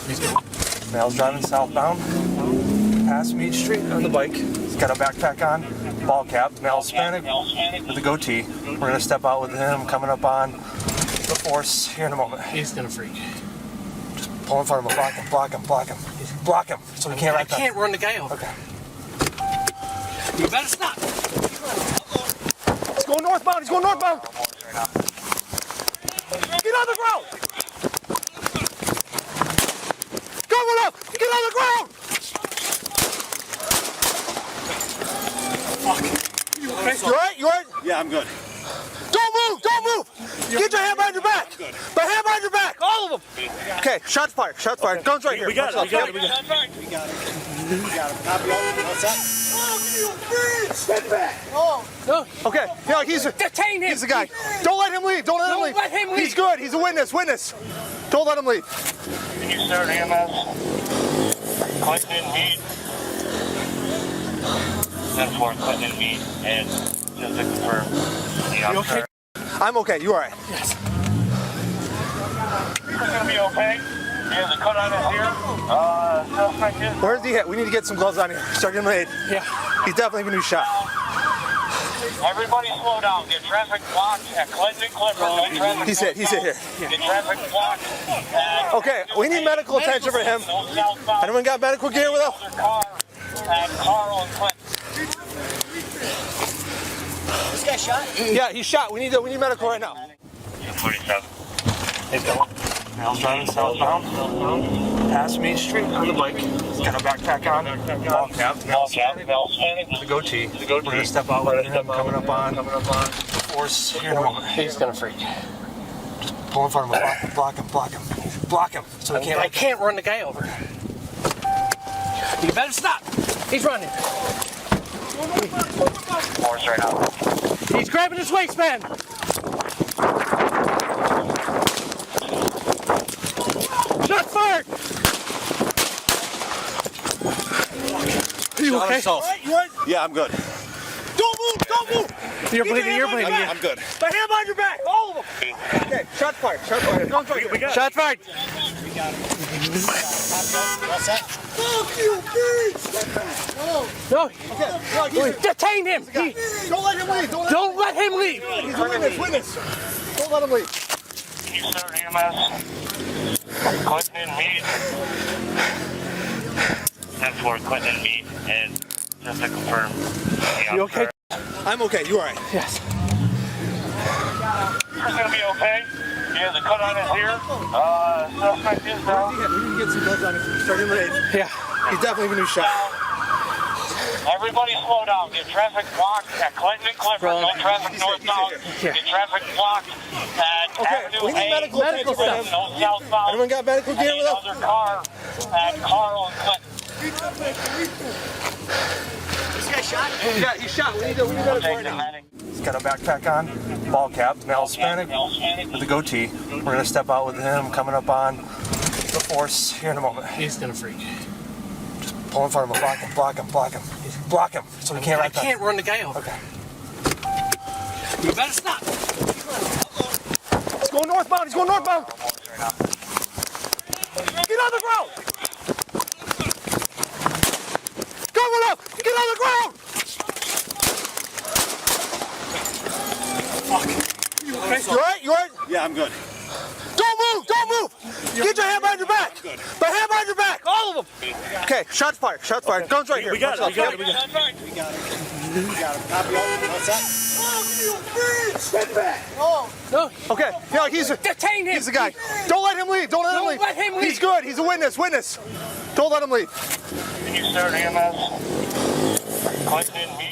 Male's driving southbound, past Mead Street on the bike. He's got a backpack on, ball cap. Male's Hispanic with a goatee. We're gonna step out with him coming up on the force here in a moment. He's gonna freak. Just pull in front of him, block him. Block him so he can't I can't run the guy over. Okay. You better stop. He's going northbound. Get on the ground. Cover up. Get on the ground. Fuck. You okay? You all right? Yeah, I'm good. Don't move. Get your hand behind your back. The hand behind your back. All of them. Okay, shots fired. Guns right here. We got it. Got We got it. Copy all. What's that? Stand back. No. Okay. Yeah, Detain him. he's the guy. Don't let him leave. Don't let him leave. He's good. He's a witness. Don't let him leave. Can you start EMS? Clinton and Mead. 10-4, Clinton and Mead. And just to confirm, the officer. I'm okay. You all right? Yes. He's going to be okay. He has a cut on his ear. Suspect is. Where's he hit? We need to get some gloves on here. Sergeant Maid. Yeah. He's definitely going to be shot. Everybody slow down. Get traffic blocked at Clinton and Clifford. No traffic. He's hit here. Get traffic blocked at... Okay, we need medical attention for him. No southbound. Anyone got medical gear with us? Other car at Carl and Clinton. This guy shot? Yeah, he's shot. We need medical right now. 47. He's going. Male's driving southbound, past Mead Street on the bike. He's got a backpack on, ball cap. Male's with a goatee. We're gonna step out with him coming up on the force here in a moment. He's gonna freak. Just pull in front of him, block him so he can't. I can't run the guy over. You better stop. He's running. Force right now. He's grabbing his waistband. Shot fired. Are you okay? You right? Yeah, I'm good. Don't move. You're Get your bleeding. hand behind your back. I'm good. The hand behind your back, all of them. Okay, shots fired. Guns right here. Shot fired. What's that? Fuck you, bitch! No. Okay, Detain him. don't let him leave. Don't let him leave. He's a witness. Don't let him leave. Can you start EMS? Clinton and Mead. 10-4, Clinton and Mead. And just to confirm, the You okay? I'm okay. You all right? Yes. He's going to be okay. He has a cut on his ear. Suspect is down. We need to get some gloves on him. Sergeant Maid. Yeah. He's definitely going to be shot. Everybody slow down. Get traffic blocked at Clinton and Clifford. No traffic northbound. here. Get traffic blocked at Avenue we need A. medical attention for him. No southbound. Anyone got medical gear with us? Another car at Carl and Clinton. This guy shot? Yeah, he's shot. We need medical right now. He's got a backpack on, ball cap. Male's Hispanic with a goatee. We're going to step out with him coming up on the force here in a moment. He's gonna freak. Just pull in front of him, block him so he can't. I can't run the guy over. Okay. You better stop. He's going northbound. Get on the ground. Cover up. Get on the ground. Fuck. You okay? You all right? Yeah, I'm good. Don't move. Get your hand behind your back. The hand behind your back, all of them. Okay, shots fired. Guns right here. We got it. Watch out. We got it. Copy all. What's that? Stand back. No. Okay, yeah, Detain him. he's the guy. Don't let him leave. Don't let him leave. He's good. He's a witness. Don't let him leave. Can you start EMS? Clinton and Mead.